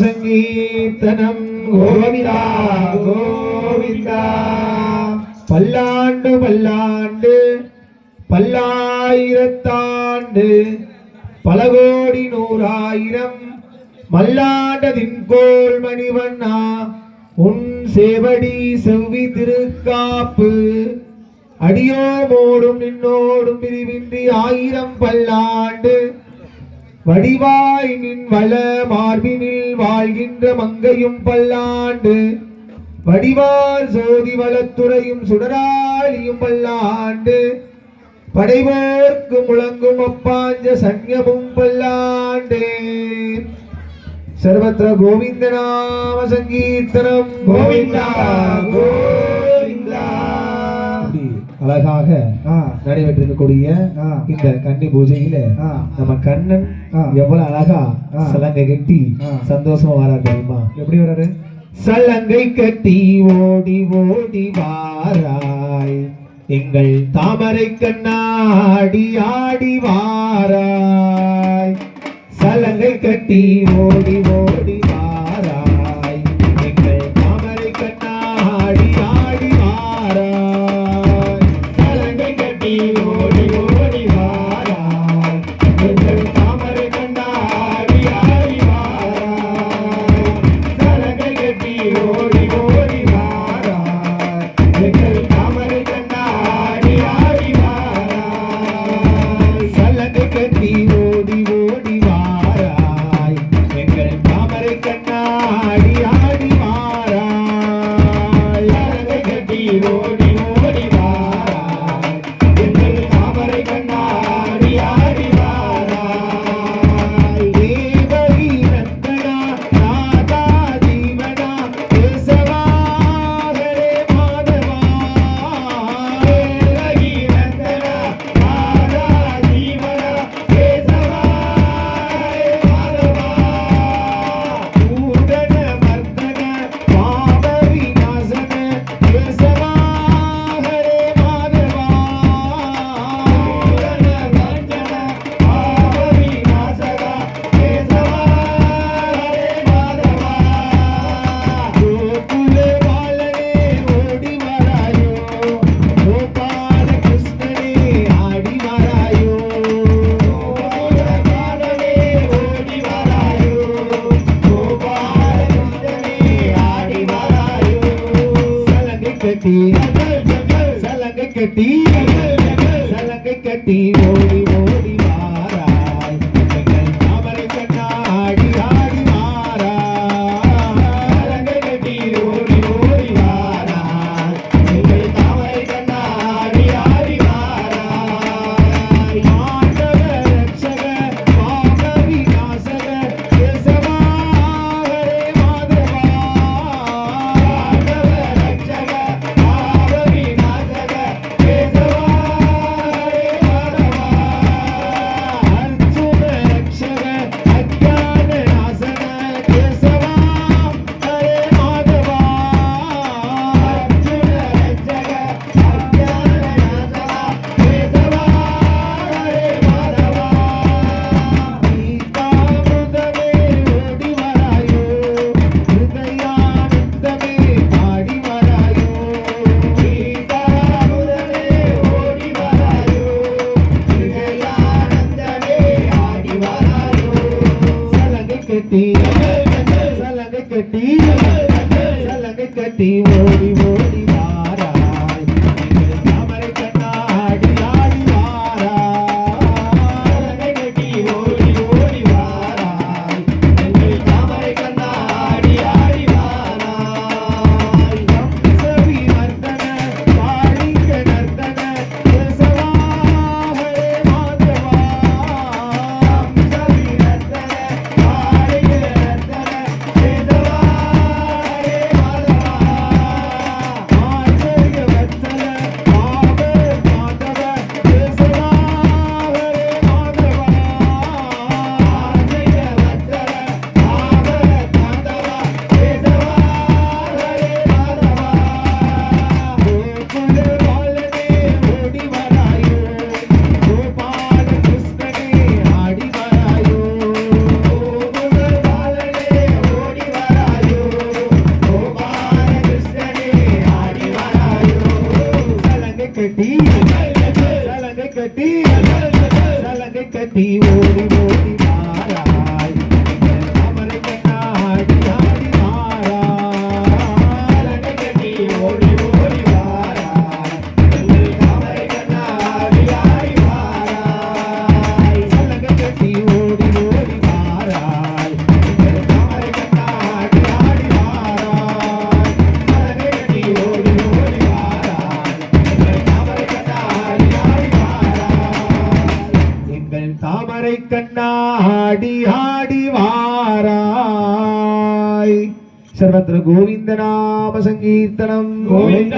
சங்கீர்த்தனம் கோவிந்தா கோவிந்தா. பல்லாண்டு பல்லாண்டு பல்லாயிரத்தாண்டு பல கோடி நூறாயிரம் மல்லாண்டதின்கோள் மணிவண்ணா உன் சேவடி செவ்வி திருக்காப்பு அடியோமோடும் நின்னோடும் பிரிவின்றி ஆயிரம் பல்லாண்டு வடிவாய் நின் வள மார்பினில் வாழ்கின்ற மங்கையும் பல்லாண்டு வடிவார் சோதி வளத்துறையும் சுடராளியும் பல்லாண்டு படைவோர்க்கு முழங்கும் அப்பாஞ்ச சன்யமும் பல்லாண்டு. சர்வத்திர கோவிந்த நாம சங்கீர்த்தனம் கோவிந்தா கோவிந்தா. அழகாக நடைபெற்றிருக்கக்கூடிய இந்த கன்னி பூஜையில நம்ம கண்ணன் எவ்வளவு அழகா சலங்கை கட்டி சந்தோஷமா வராரு தெரியுமா? எப்படி வராரு? சலங்கை கட்டி ஓடி ஓடி வாராய் எங்கள் தாமரை கண்ணாடி ஆடி வாராய். சலங்கை கட்டி ஓடி ஓடி வாராய் எங்கள் தாமரை கண்ணாடி ஆடி வாராய். சலங்கை கட்டி ஓடி ஓடி வாராய் எங்கள் தாமரை கண்ணாடி ஆடி வாராய். சலங்கை கட்டி ஓடி ஓடி வாராய் எங்கள் தாமரை கண்ணாடி ஆடி வாராய். சலங்கை கட்டி ஓடி ஓடி வாராய் எங்கள் தாமரை கண்ணாடி ஆடி வாராய். சலங்கை கட்டி ஓடி ஓடி வாராய் எங்கள் தாமரை கண்ணாடி ஆடி வாராய். தேவகி நந்தனா நாதா ஜீவனா கேசவா ஹரே மாதவா. தேவகி நந்தனா நாதா ஜீவனா கேசவா ஹரே மாதவா. பூதன மர்தன பாவ விநாசன கேசவா ஹரே மாதவா. பூதன மர்தன பாவ விநாசன கேசவா ஹரே மாதவா. கோகுல பாலனே ஓடி வராயோ கோபால கிருஷ்ணனே ஆடி வராயோ. கோகுல பாலனே ஓடி வராயோ கோபால கிருஷ்ணனே ஆடி வராயோ. சலங்கை கட்டி சலங்கை கட்டி சலங்கை கட்டி ஓடி ஓடி வாராய் எங்கள் தாமரை கண்ணாடி ஆடி வாராய். சலங்கை கட்டி ஓடி ஓடி வாராய் எங்கள் தாமரை கண்ணாடி ஆடி வாராய். மாண்டவ ரட்சக பாவ விநாசக கேசவா ஹரே மாதவா. மாண்டவ ரட்சக பாவ விநாசக கேசவா ஹரே மாதவா. அர்ஜுன ரட்சக அஜ்ஞான நாசன கேசவா ஹரே மாதவா. அர்ஜுன ரட்சக அஜ்ஞான நாசன கேசவா ஹரே மாதவா. கீதாமிருதமே ஓடி வராயோ ஹிருதயானந்தமே பாடி வராயோ. கீதாமிருதமே ஓடி வராயோ ஹிருதயானந்தமே ஆடி வராயோ. சலங்கை கட்டி சலங்கை கட்டி சலங்கை கட்டி ஓடி ஓடி வாராய் எங்கள் தாமரை கண்ணாடி ஆடி வாராய். சலங்கை கட்டி ஓடி ஓடி வாராய் எங்கள் தாமரை கண்ணாடி ஆடி வாராய். வம்சவி நர்த்தன வாழிக நர்த்தன கேசவா ஹரே மாதவா. வம்சவி நர்த்தன வாழிக நர்த்தன கேசவா ஹரே மாதவா. கட்டி ஓடி ஓடி வாராய் எங்கள் தாமரை கண்ணாடி ஆடி வாராய் சலங்கை கட்டி ஓடி ஓடி வாராய் எங்கள் தாமரை கண்ணாடி ஆடி வாராய் சலங்கை கட்டி ஓடி ஓடி வாராய் எங்கள் தாமரை கண்ணாடி ஆடி வாராய் சலங்கை கட்டி ஓடி ஓடி வாராய் எங்கள் தாமரை கண்ணாடி ஆடி வாராய் எங்கள் தாமரை கண்ணாடி ஆடி வாராய் सर्वत्र गोविंद नाम संकीर्तनम गोविंद